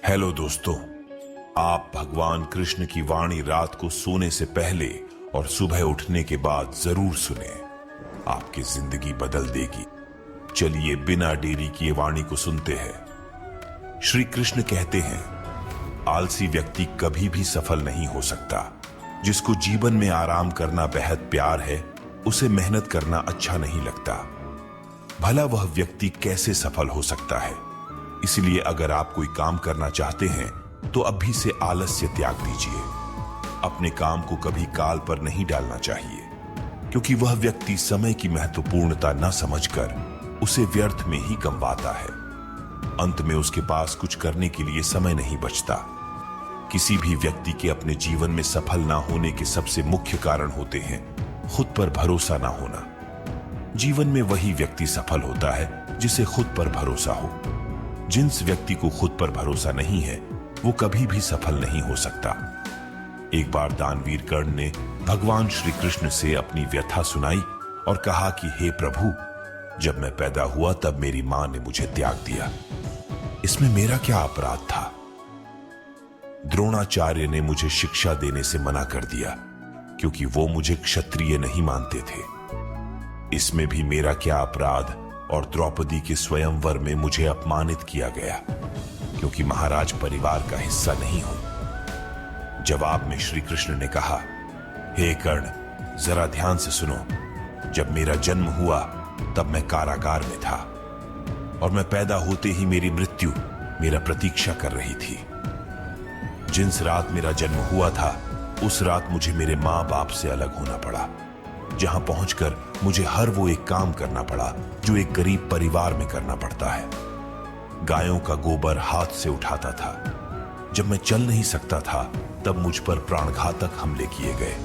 Hello दोस्तों, आप भगवान कृष्ण की वाणी रात को सोने से पहले और सुबह उठने के बाद जरूर सुने। आपकी जिंदगी बदल देगी। चलिए बिना देरी किए वाणी को सुनते हैं। श्री कृष्ण कहते हैं, आलसी व्यक्ति कभी भी सफल नहीं हो सकता। जिसको जीवन में आराम करना बेहद प्यार है, उसे मेहनत करना अच्छा नहीं लगता। भला वह व्यक्ति कैसे सफल हो सकता है? इसलिए अगर आप कोई काम करना चाहते हैं तो अभी से आलस्य त्याग दीजिए। अपने काम को कभी काल पर नहीं डालना चाहिए, क्योंकि वह व्यक्ति समय की महत्वपूर्णता न समझकर उसे व्यर्थ में ही गंवाता है। अंत में उसके पास कुछ करने के लिए समय नहीं बचता। किसी भी व्यक्ति के अपने जीवन में सफल ना होने के सबसे मुख्य कारण होते हैं खुद पर भरोसा ना होना। जीवन में वही व्यक्ति सफल होता है जिसे खुद पर भरोसा हो। जिस व्यक्ति को खुद पर भरोसा नहीं है, वो कभी भी सफल नहीं हो सकता। एक बार दानवीर कर्ण ने भगवान श्री कृष्ण से अपनी व्यथा सुनाई और कहा कि हे प्रभु, जब मैं पैदा हुआ तब मेरी मां ने मुझे त्याग दिया। इसमें मेरा क्या अपराध था? द्रोणाचार्य ने मुझे शिक्षा देने से मना कर दिया, क्योंकि वो मुझे क्षत्रिय नहीं मानते थे। इसमें भी मेरा क्या अपराध? और द्रौपदी के स्वयंवर में मुझे अपमानित किया गया, क्योंकि महाराज परिवार का हिस्सा नहीं हूं। जवाब में श्री कृष्ण ने कहा, हे कर्ण, जरा ध्यान से सुनो। जब मेरा जन्म हुआ तब मैं कारागार में था, और मैं पैदा होते ही मेरी मृत्यु मेरा प्रतीक्षा कर रही थी। जिस रात मेरा जन्म हुआ था, उस रात मुझे मेरे मां बाप से अलग होना पड़ा, जहां पहुंचकर मुझे हर वो एक काम करना पड़ा जो एक गरीब परिवार में करना पड़ता है। गायों का गोबर हाथ से उठाता था। जब मैं चल नहीं सकता था, तब मुझ पर प्राणघातक हमले किए गए।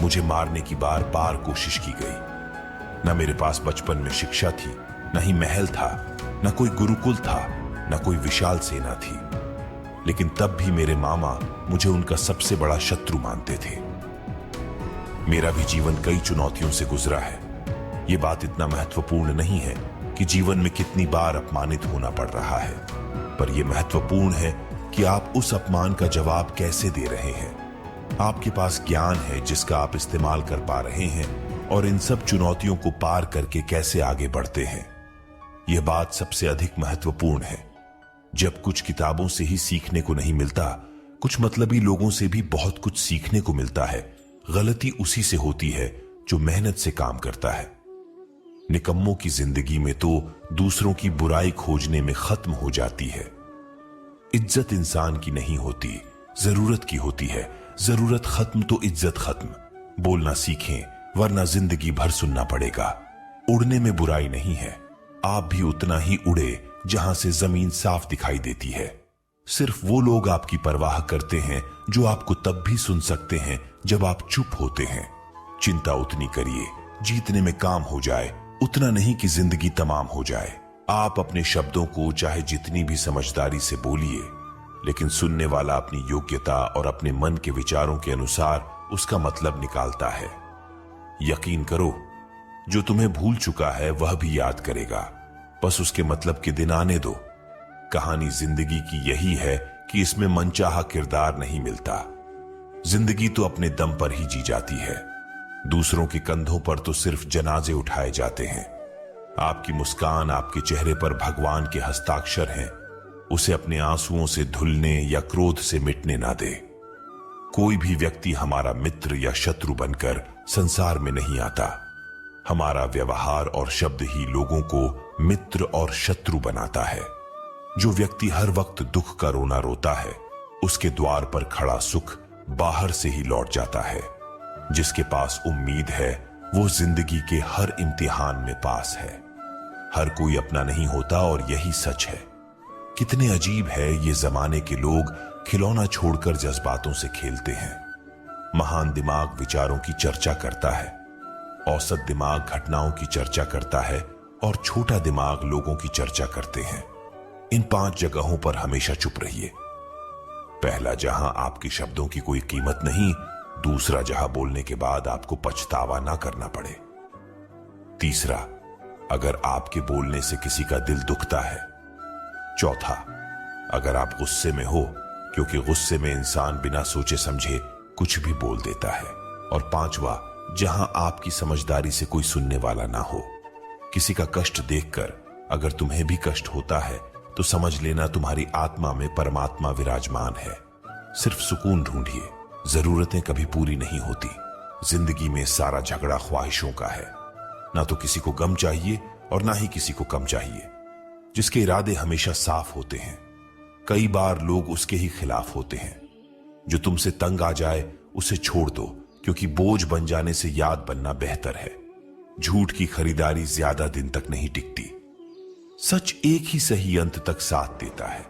मुझे मारने की बार बार कोशिश की गई। न मेरे पास बचपन में शिक्षा थी, न ही महल था, न कोई गुरुकुल था, न कोई विशाल सेना थी। लेकिन तब भी मेरे मामा मुझे उनका सबसे बड़ा शत्रु मानते थे। मेरा भी जीवन कई चुनौतियों से गुजरा है। यह बात इतना महत्वपूर्ण नहीं है कि जीवन में कितनी बार अपमानित होना पड़ रहा है, पर यह महत्वपूर्ण है कि आप उस अपमान का जवाब कैसे दे रहे हैं। आपके पास ज्ञान है जिसका आप इस्तेमाल कर पा रहे हैं, और इन सब चुनौतियों को पार करके कैसे आगे बढ़ते हैं। यह बात सबसे अधिक महत्वपूर्ण है। जब कुछ किताबों से ही सीखने को नहीं मिलता, कुछ मतलबी लोगों से भी बहुत कुछ सीखने को मिलता है। गलती उसी से होती है जो मेहनत से काम करता है। निकम्मों की जिंदगी में तो दूसरों की बुराई खोजने में खत्म हो जाती है। इज्जत इंसान की नहीं होती, जरूरत की होती है। जरूरत खत्म तो इज्जत खत्म। बोलना सीखें, वरना जिंदगी भर सुनना पड़ेगा। उड़ने में बुराई नहीं है। आप भी उतना ही उड़े जहां से जमीन साफ दिखाई देती है। सिर्फ वो लोग आपकी परवाह करते हैं जो आपको तब भी सुन सकते हैं जब आप चुप होते हैं। चिंता उतनी करिए जीतने में काम हो जाए, उतना नहीं कि जिंदगी तमाम हो जाए। आप अपने शब्दों को चाहे जितनी भी समझदारी से बोलिए, लेकिन सुनने वाला अपनी योग्यता और अपने मन के विचारों के अनुसार उसका मतलब निकालता है। यकीन करो, जो तुम्हें भूल चुका है वह भी याद करेगा। बस उसके मतलब के दिन आने दो। कहानी जिंदगी की यही है कि इसमें मनचाहा किरदार नहीं मिलता। जिंदगी तो अपने दम पर ही जी जाती है। दूसरों के कंधों पर तो सिर्फ जनाजे उठाए जाते हैं। आपकी मुस्कान, आपके चेहरे पर भगवान के हस्ताक्षर हैं। उसे अपने आंसुओं से धुलने या क्रोध से मिटने ना दे। कोई भी व्यक्ति हमारा मित्र या शत्रु बनकर संसार में नहीं आता। हमारा व्यवहार और शब्द ही लोगों को मित्र और शत्रु बनाता है। जो व्यक्ति हर वक्त दुख का रोना रोता है, उसके द्वार पर खड़ा सुख बाहर से ही लौट जाता है। जिसके पास उम्मीद है, वो जिंदगी के हर इम्तिहान में पास है। हर कोई अपना नहीं होता, और यही सच है। कितने अजीब है ये जमाने के लोग, खिलौना छोड़कर जज्बातों से खेलते हैं। महान दिमाग विचारों की चर्चा करता है, औसत दिमाग घटनाओं की चर्चा करता है, और छोटा दिमाग लोगों की चर्चा करते हैं। इन 5 जगहों पर हमेशा चुप रहिए। पहला, जहां आपके शब्दों की कोई कीमत नहीं। दूसरा, जहां बोलने के बाद आपको पछतावा ना करना पड़े। तीसरा, अगर आपके बोलने से किसी का दिल दुखता है। चौथा, अगर आप गुस्से में हो, क्योंकि गुस्से में इंसान बिना सोचे समझे कुछ भी बोल देता है। और 5वां, जहां आपकी समझदारी से कोई सुनने वाला ना हो। किसी का कष्ट देखकर अगर तुम्हें भी कष्ट होता है तो समझ लेना तुम्हारी आत्मा में परमात्मा विराजमान है। सिर्फ सुकून ढूंढिए, जरूरतें कभी पूरी नहीं होती। जिंदगी में सारा झगड़ा ख्वाहिशों का है। ना तो किसी को गम चाहिए और ना ही किसी को कम चाहिए। जिसके इरादे हमेशा साफ होते हैं, कई बार लोग उसके ही खिलाफ होते हैं। जो तुमसे तंग आ जाए उसे छोड़ दो, क्योंकि बोझ बन जाने से याद बनना बेहतर है। झूठ की खरीदारी ज्यादा दिन तक नहीं टिकती। सच एक ही सही अंत तक साथ देता है।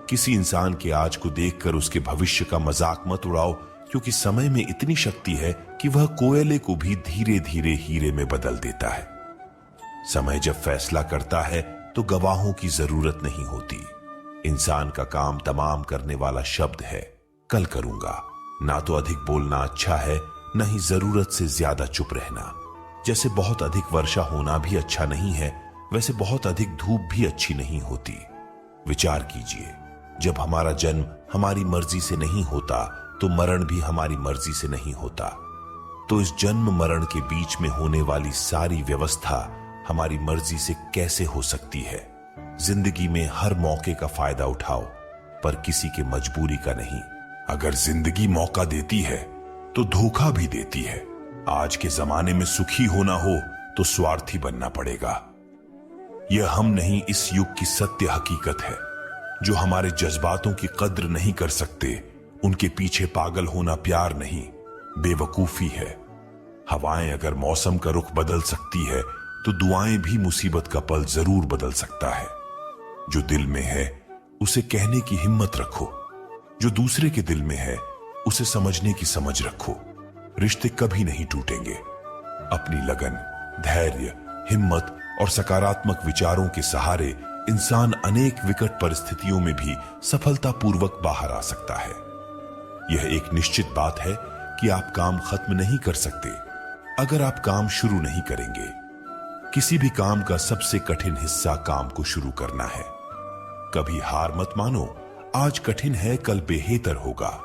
किसी इंसान के आज को देखकर उसके भविष्य का मजाक मत उड़ाओ, क्योंकि समय में इतनी शक्ति है कि वह कोयले को भी धीरे धीरे हीरे में बदल देता है। समय जब फैसला करता है तो गवाहों की जरूरत नहीं होती। इंसान का काम तमाम करने वाला शब्द है, कल करूंगा। ना तो अधिक बोलना अच्छा है, न ही जरूरत से ज्यादा चुप रहना। जैसे बहुत अधिक वर्षा होना भी अच्छा नहीं है, वैसे बहुत अधिक धूप भी अच्छी नहीं होती। विचार कीजिए, जब हमारा जन्म हमारी मर्जी से नहीं होता तो मरण भी हमारी मर्जी से नहीं होता। तो इस जन्म मरण के बीच में होने वाली सारी व्यवस्था हमारी मर्जी से कैसे हो सकती है? जिंदगी में हर मौके का फायदा उठाओ, पर किसी के मजबूरी का नहीं। अगर जिंदगी मौका देती है तो धोखा भी देती है। आज के जमाने में सुखी होना हो तो स्वार्थी बनना पड़ेगा। यह हम नहीं, इस युग की सत्य हकीकत है। जो हमारे जज्बातों की कद्र नहीं कर सकते, उनके पीछे पागल होना प्यार नहीं, बेवकूफी है। हवाएं अगर मौसम का रुख बदल सकती है तो दुआएं भी मुसीबत का पल जरूर बदल सकता है। जो दिल में है उसे कहने की हिम्मत रखो। जो दूसरे के दिल में है उसे समझने की समझ रखो। रिश्ते कभी नहीं टूटेंगे। अपनी लगन, धैर्य, हिम्मत और सकारात्मक विचारों के सहारे इंसान अनेक विकट परिस्थितियों में भी सफलतापूर्वक बाहर आ सकता है। यह एक निश्चित बात है कि आप काम खत्म नहीं कर सकते अगर आप काम शुरू नहीं करेंगे। किसी भी काम का सबसे कठिन हिस्सा काम को शुरू करना है। कभी हार मत मानो। आज कठिन है, कल बेहतर होगा,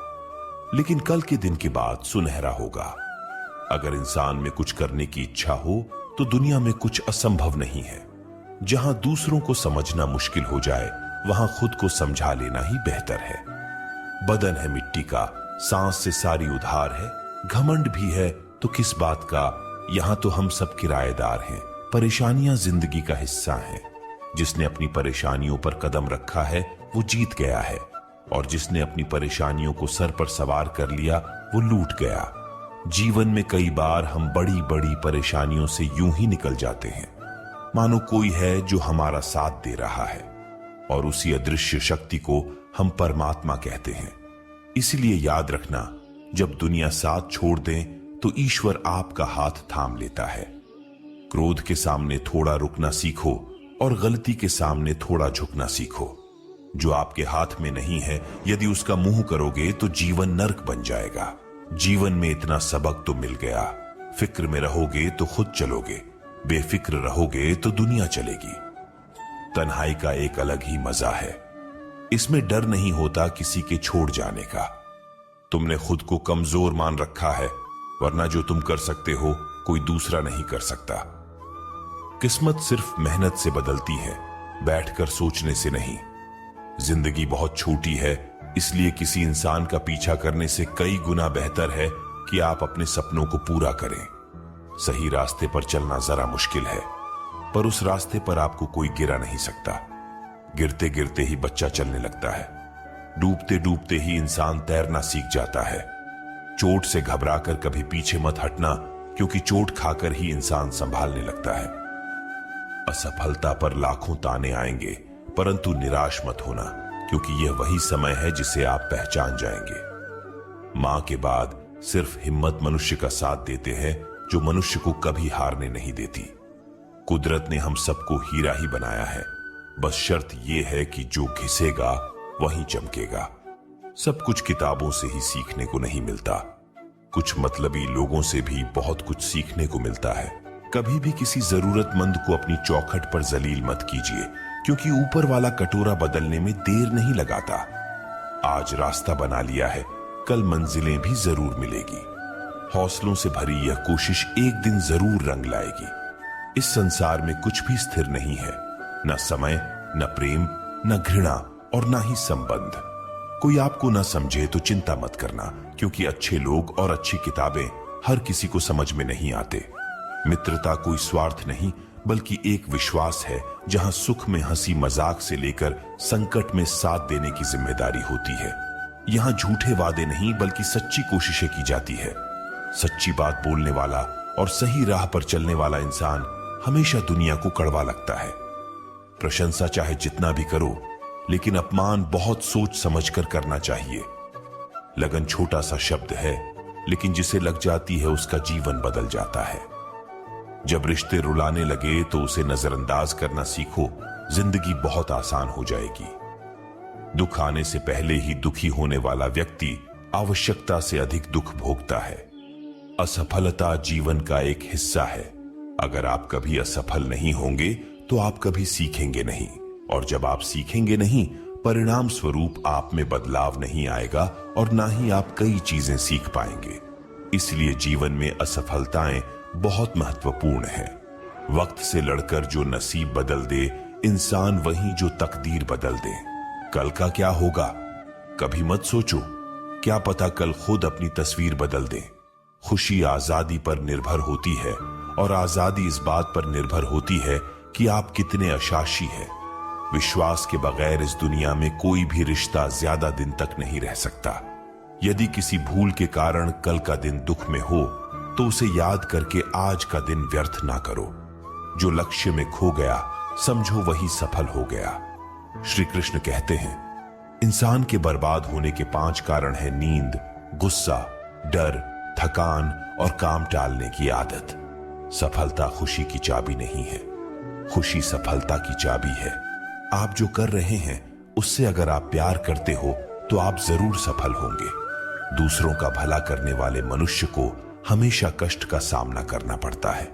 लेकिन कल के दिन के बाद सुनहरा होगा। अगर इंसान में कुछ करने की इच्छा हो तो दुनिया में कुछ असंभव नहीं है। जहां दूसरों को समझना मुश्किल हो जाए, वहां खुद को समझा लेना ही बेहतर है। बदन है मिट्टी का, सांस से सारी उधार है। घमंड भी है तो किस बात का, यहां तो हम सब किराएदार हैं। परेशानियां जिंदगी का हिस्सा हैं। जिसने अपनी परेशानियों पर कदम रखा है वो जीत गया है, और जिसने अपनी परेशानियों को सर पर सवार कर लिया वो लूट गया। जीवन में कई बार हम बड़ी बड़ी परेशानियों से यूं ही निकल जाते हैं मानो कोई है जो हमारा साथ दे रहा है, और उसी अदृश्य शक्ति को हम परमात्मा कहते हैं। इसलिए याद रखना, जब दुनिया साथ छोड़ दे तो ईश्वर आपका हाथ थाम लेता है। क्रोध के सामने थोड़ा रुकना सीखो और गलती के सामने थोड़ा झुकना सीखो। जो आपके हाथ में नहीं है, यदि उसका मुंह करोगे तो जीवन नर्क बन जाएगा। जीवन में इतना सबक तो मिल गया। फिक्र में रहोगे तो खुद चलोगे, बेफिक्र रहोगे तो दुनिया चलेगी। तन्हाई का एक अलग ही मजा है। इसमें डर नहीं होता किसी के छोड़ जाने का। तुमने खुद को कमजोर मान रखा है, वरना जो तुम कर सकते हो कोई दूसरा नहीं कर सकता। किस्मत सिर्फ मेहनत से बदलती है, बैठकर सोचने से नहीं। जिंदगी बहुत छोटी है, इसलिए किसी इंसान का पीछा करने से कई गुना बेहतर है कि आप अपने सपनों को पूरा करें। सही रास्ते पर चलना जरा मुश्किल है, पर उस रास्ते पर आपको कोई गिरा नहीं सकता। गिरते गिरते ही बच्चा चलने लगता है। डूबते डूबते ही इंसान तैरना सीख जाता है। चोट से घबराकर कभी पीछे मत हटना, क्योंकि चोट खाकर ही इंसान संभालने लगता है। असफलता पर लाखों ताने आएंगे, परंतु निराश मत होना, क्योंकि यह वही समय है जिसे आप पहचान जाएंगे। मां के बाद सिर्फ हिम्मत मनुष्य का साथ देते हैं, जो मनुष्य को कभी हारने नहीं देती। कुदरत ने हम सबको हीरा ही बनाया है, बस शर्त यह है कि जो घिसेगा वहीं चमकेगा। सब कुछ किताबों से ही सीखने को नहीं मिलता, कुछ मतलबी लोगों से भी बहुत कुछ सीखने को मिलता है। कभी भी किसी जरूरतमंद को अपनी चौखट पर जलील मत कीजिए, क्योंकि ऊपर वाला कटोरा बदलने में देर नहीं लगाता। आज रास्ता बना लिया है, कल मंजिलें भी जरूर मिलेगी। हौसलों से भरी यह कोशिश एक दिन जरूर रंग लाएगी। इस संसार में कुछ भी स्थिर नहीं है, न समय, न प्रेम, न घृणा और न ही संबंध। कोई आपको न समझे तो चिंता मत करना, क्योंकि अच्छे लोग और अच्छी किताबें हर किसी को समझ में नहीं आते। मित्रता कोई स्वार्थ नहीं, बल्कि एक विश्वास है जहां सुख में हंसी मजाक से लेकर संकट में साथ देने की जिम्मेदारी होती है। यहां झूठे वादे नहीं, बल्कि सच्ची कोशिशें की जाती है। सच्ची बात बोलने वाला और सही राह पर चलने वाला इंसान हमेशा दुनिया को कड़वा लगता है। प्रशंसा चाहे जितना भी करो, लेकिन अपमान बहुत सोच समझकर करना चाहिए। लगन छोटा सा शब्द है, लेकिन जिसे लग जाती है उसका जीवन बदल जाता है। जब रिश्ते रुलाने लगे तो उसे नजरअंदाज करना सीखो, जिंदगी बहुत आसान हो जाएगी। दुख आने से पहले ही दुखी होने वाला व्यक्ति आवश्यकता से अधिक दुख भोगता है। असफलता जीवन का एक हिस्सा है। अगर आप कभी असफल नहीं होंगे तो आप कभी सीखेंगे नहीं, और जब आप सीखेंगे नहीं, परिणाम स्वरूप आप में बदलाव नहीं आएगा और ना ही आप कई चीजें सीख पाएंगे। इसलिए जीवन में असफलताएं बहुत महत्वपूर्ण है। वक्त से लड़कर जो नसीब बदल दे, इंसान वही जो तकदीर बदल दे। कल का क्या होगा कभी मत सोचो, क्या पता कल खुद अपनी तस्वीर बदल दे। खुशी आजादी पर निर्भर होती है, और आजादी इस बात पर निर्भर होती है कि आप कितने अशाशी हैं। विश्वास के बगैर इस दुनिया में कोई भी रिश्ता ज्यादा दिन तक नहीं रह सकता। यदि किसी भूल के कारण कल का दिन दुख में हो, तो उसे याद करके आज का दिन व्यर्थ ना करो। जो लक्ष्य में खो गया, समझो वही सफल हो गया। श्री कृष्ण कहते हैं, इंसान के बर्बाद होने के 5 कारण है: नींद, गुस्सा, डर, थकान और काम टालने की आदत। सफलता खुशी की चाबी नहीं है, खुशी सफलता की चाबी है। आप जो कर रहे हैं उससे अगर आप प्यार करते हो तो आप जरूर सफल होंगे। दूसरों का भला करने वाले मनुष्य को हमेशा कष्ट का सामना करना पड़ता है,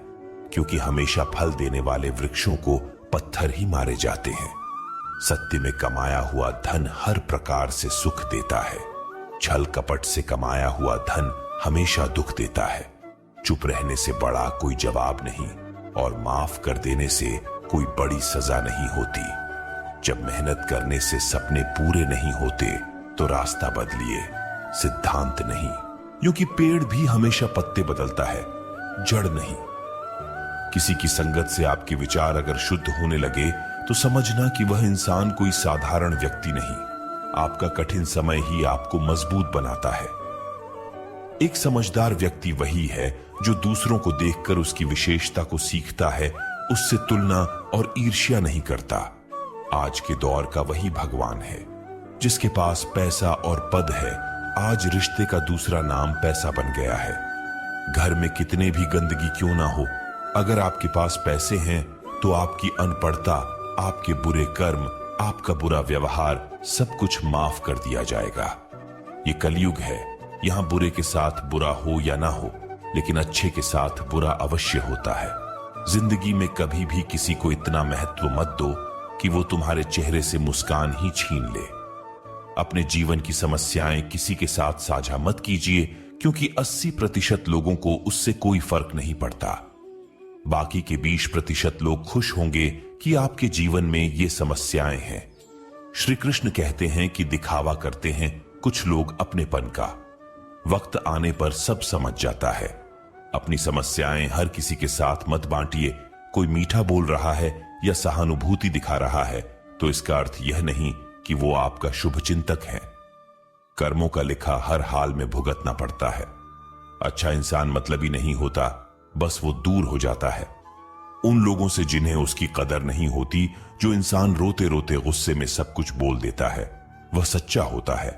क्योंकि हमेशा फल देने वाले वृक्षों को पत्थर ही मारे जाते हैं। सत्य में कमाया हुआ धन हर प्रकार से सुख देता है। छल कपट से कमाया हुआ धन हमेशा दुख देता है। चुप रहने से बड़ा कोई जवाब नहीं, और माफ कर देने से कोई बड़ी सजा नहीं होती। जब मेहनत करने से सपने पूरे नहीं होते तो रास्ता बदलिए, सिद्धांत नहीं, क्योंकि पेड़ भी हमेशा पत्ते बदलता है, जड़ नहीं। किसी की संगत से आपके विचार अगर शुद्ध होने लगे तो समझना कि वह इंसान कोई साधारण व्यक्ति नहीं। आपका कठिन समय ही आपको मजबूत बनाता है। एक समझदार व्यक्ति वही है जो दूसरों को देखकर उसकी विशेषता को सीखता है, उससे तुलना और ईर्ष्या नहीं करता। आज के दौर का वही भगवान है। जिसके पास पैसा और पद है, आज रिश्ते का दूसरा नाम पैसा बन गया है। घर में कितने भी गंदगी क्यों ना हो, अगर आपके पास पैसे हैं तो आपकी अनपढ़ता, आपके बुरे कर्म, आपका बुरा व्यवहार, सब कुछ माफ कर दिया जाएगा। ये कलयुग है, यहां बुरे के साथ बुरा हो या ना हो, लेकिन अच्छे के साथ बुरा अवश्य होता है। जिंदगी में कभी भी किसी को इतना महत्व मत दो कि वो तुम्हारे चेहरे से मुस्कान ही छीन ले। अपने जीवन की समस्याएं किसी के साथ साझा मत कीजिए, क्योंकि 80% लोगों को उससे कोई फर्क नहीं पड़ता। बाकी के 20% लोग खुश होंगे कि आपके जीवन में ये समस्याएं हैं। श्री कृष्ण कहते हैं कि दिखावा करते हैं कुछ लोग अपनेपन का, वक्त आने पर सब समझ जाता है। अपनी समस्याएं हर किसी के साथ मत बांटिए। कोई मीठा बोल रहा है या सहानुभूति दिखा रहा है तो इसका अर्थ यह नहीं कि वो आपका शुभ चिंतक है। कर्मों का लिखा हर हाल में भुगतना पड़ता है। अच्छा इंसान मतलबी नहीं होता, बस वो दूर हो जाता है उन लोगों से जिन्हें उसकी कदर नहीं होती। जो इंसान रोते रोते गुस्से में सब कुछ बोल देता है वह सच्चा होता है,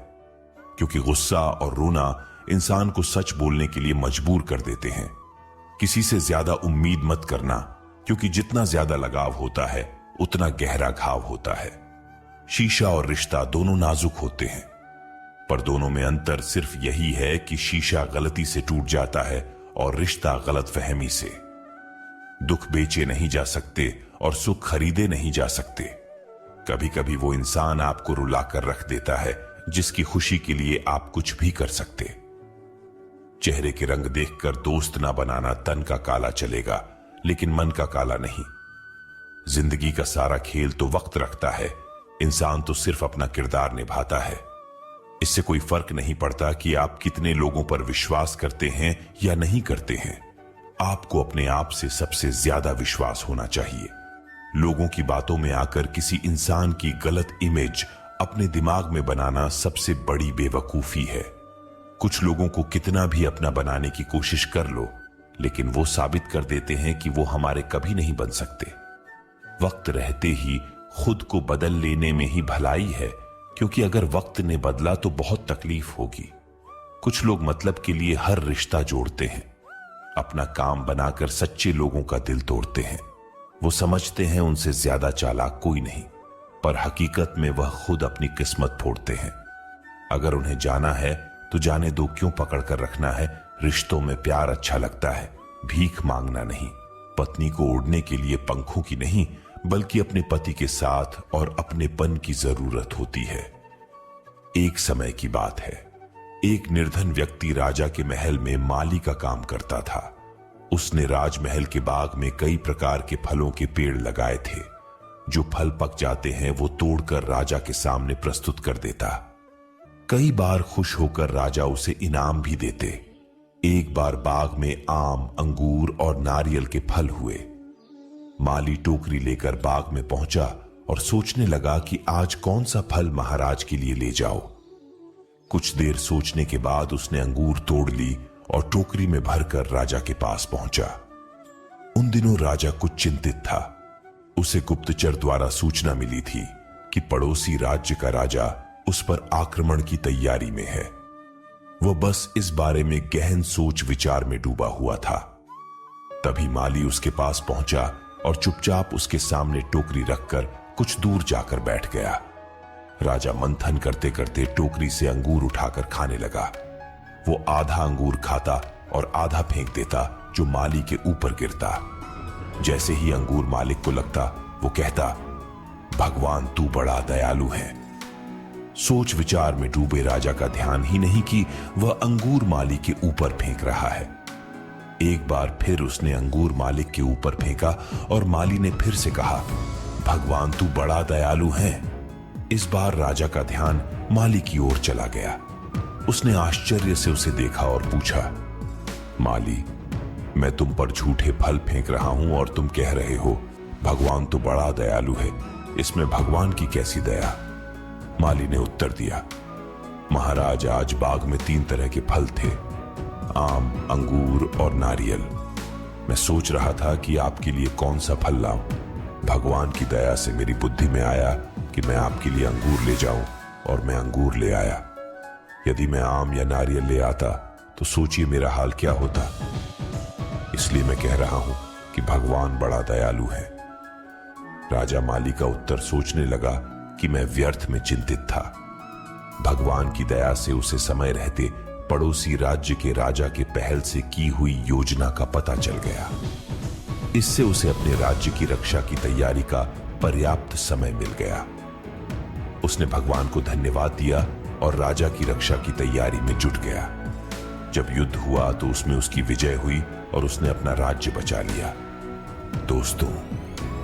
क्योंकि गुस्सा और रोना इंसान को सच बोलने के लिए मजबूर कर देते हैं। किसी से ज्यादा उम्मीद मत करना, क्योंकि जितना ज्यादा लगाव होता है उतना गहरा घाव होता है। शीशा और रिश्ता दोनों नाजुक होते हैं, पर दोनों में अंतर सिर्फ यही है कि शीशा गलती से टूट जाता है और रिश्ता गलतफहमी से। दुख बेचे नहीं जा सकते और सुख खरीदे नहीं जा सकते। कभी कभी वो इंसान आपको रुलाकर रख देता है जिसकी खुशी के लिए आप कुछ भी कर सकते। चेहरे के रंग देखकर दोस्त ना बनाना, तन का काला चलेगा लेकिन मन का काला नहीं। जिंदगी का सारा खेल तो वक्त रखता है, इंसान तो सिर्फ अपना किरदार निभाता है। इससे कोई फर्क नहीं पड़ता कि आप कितने लोगों पर विश्वास करते हैं या नहीं करते हैं। आपको अपने आप से सबसे ज्यादा विश्वास होना चाहिए। लोगों की बातों में आकर किसी इंसान की गलत इमेज अपने दिमाग में बनाना सबसे बड़ी बेवकूफी है। कुछ लोगों को कितना भी अपना बनाने की कोशिश कर लो, लेकिन वो साबित कर देते हैं कि वो हमारे कभी नहीं बन सकते। वक्त रहते ही खुद को बदल लेने में ही भलाई है, क्योंकि अगर वक्त ने बदला तो बहुत तकलीफ होगी। कुछ लोग मतलब के लिए हर रिश्ता जोड़ते हैं, अपना काम बनाकर सच्चे लोगों का दिल तोड़ते हैं। वो समझते हैं उनसे ज्यादा चालाक कोई नहीं, पर हकीकत में वह खुद अपनी किस्मत फोड़ते हैं। अगर उन्हें जाना है तो जाने दो, क्यों पकड़ कर रखना है। रिश्तों में प्यार अच्छा लगता है, भीख मांगना नहीं। पत्नी को उड़ने के लिए पंखों की नहीं, बल्कि अपने पति के साथ और अपनेपन की जरूरत होती है। एक समय की बात है, एक निर्धन व्यक्ति राजा के महल में माली का काम करता था। उसने राजमहल के बाग में कई प्रकार के फलों के पेड़ लगाए थे। जो फल पक जाते हैं वो तोड़कर राजा के सामने प्रस्तुत कर देता। कई बार खुश होकर राजा उसे इनाम भी देते। एक बार बाग में आम, अंगूर और नारियल के फल हुए। माली टोकरी लेकर बाग में पहुंचा और सोचने लगा कि आज कौन सा फल महाराज के लिए ले जाओ। कुछ देर सोचने के बाद उसने अंगूर तोड़ ली और टोकरी में भरकर राजा के पास पहुंचा। उन दिनों राजा कुछ चिंतित था। उसे गुप्तचर द्वारा सूचना मिली थी कि पड़ोसी राज्य का राजा उस पर आक्रमण की तैयारी में है। वह बस इस बारे में गहन सोच विचार में डूबा हुआ था। तभी माली उसके पास पहुंचा और चुपचाप उसके सामने टोकरी रखकर कुछ दूर जाकर बैठ गया। राजा मंथन करते करते टोकरी से अंगूर उठाकर खाने लगा। वो आधा अंगूर खाता और आधा फेंक देता, जो माली के ऊपर गिरता। जैसे ही अंगूर मालिक को लगता, वो कहता, भगवान तू बड़ा दयालु है। सोच विचार में डूबे राजा का ध्यान ही नहीं कि वह अंगूर माली के ऊपर फेंक रहा है। एक बार फिर उसने अंगूर मालिक के ऊपर फेंका और माली ने फिर से कहा, भगवान तू बड़ा दयालु है। इस बार राजा का ध्यान माली की ओर चला गया। उसने आश्चर्य से उसे देखा और पूछा, माली, मैं तुम पर झूठे फल फेंक रहा हूं और तुम कह रहे हो भगवान तो बड़ा दयालु है, इसमें भगवान की कैसी दया। माली ने उत्तर दिया, महाराज, आज बाग में 3 तरह के फल थे, आम, अंगूर और नारियल। मैं सोच रहा था कि आपके लिए कौन सा फल लाऊं। भगवान की दया से मेरी बुद्धि में आया कि मैं आपके लिए अंगूर ले जाऊं, और मैं अंगूर ले आया। यदि मैं आम या नारियल ले आता तो सोचिए मेरा हाल क्या होता। इसलिए मैं कह रहा हूं कि भगवान बड़ा दयालु है। राजा माली का उत्तर सोचने लगा कि मैं व्यर्थ में चिंतित था। भगवान की दया से उसे समय रहते पड़ोसी राज्य के राजा के पहल से की हुई योजना का पता चल गया। इससे उसे अपने राज्य की रक्षा की तैयारी का पर्याप्त समय मिल गया। उसने भगवान को धन्यवाद दिया और राजा की रक्षा की तैयारी में जुट गया। जब युद्ध हुआ तो उसमें उसकी विजय हुई और उसने अपना राज्य बचा लिया। दोस्तों,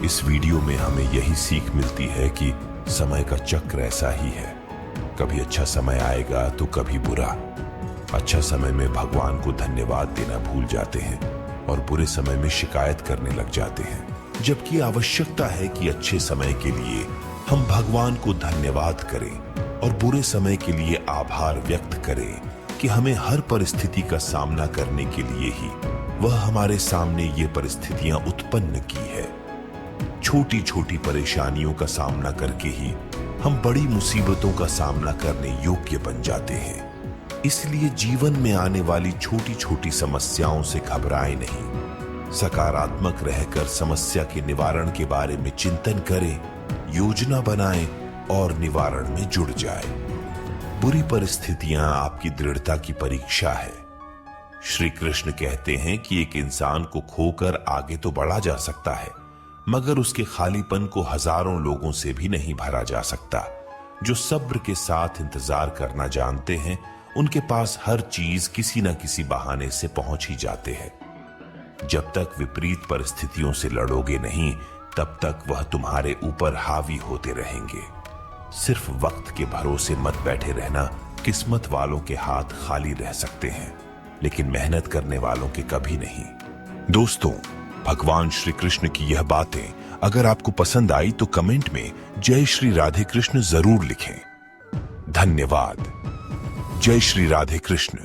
इस वीडियो में हमें यही सीख मिलती है कि समय का चक्र ऐसा ही है, कभी अच्छा समय आएगा तो कभी बुरा। अच्छा समय में भगवान को धन्यवाद देना भूल जाते हैं और बुरे समय में शिकायत करने लग जाते हैं, जबकि आवश्यकता है कि अच्छे समय के लिए हम भगवान को धन्यवाद करें और बुरे समय के लिए आभार व्यक्त करें कि हमें हर परिस्थिति का सामना करने के लिए ही वह हमारे सामने ये परिस्थितियां उत्पन्न की है। छोटी छोटी परेशानियों का सामना करके ही हम बड़ी मुसीबतों का सामना करने योग्य बन जाते हैं। इसलिए जीवन में आने वाली छोटी छोटी समस्याओं से घबराएं नहीं। सकारात्मक रहकर समस्या के निवारण के बारे में चिंतन करें, योजना बनाएं और निवारण में जुड़ जाएं। बुरी परिस्थितियां आपकी दृढ़ता की परीक्षा है। श्री कृष्ण कहते हैं कि एक इंसान को खोकर आगे तो बढ़ा जा सकता है, मगर उसके खालीपन को हजारों लोगों से भी नहीं भरा जा सकता। जो सब्र के साथ इंतजार करना जानते हैं, उनके पास हर चीज किसी न किसी बहाने से पहुंच ही जाते हैं। जब तक विपरीत परिस्थितियों से लड़ोगे नहीं, तब तक वह तुम्हारे ऊपर हावी होते रहेंगे। सिर्फ वक्त के भरोसे मत बैठे रहना। किस्मत वालों के हाथ खाली रह सकते हैं, लेकिन मेहनत करने वालों के कभी नहीं। दोस्तों, भगवान श्री कृष्ण की यह बातें अगर आपको पसंद आई तो कमेंट में जय श्री राधे कृष्ण जरूर लिखें। धन्यवाद। जय श्री राधे कृष्ण।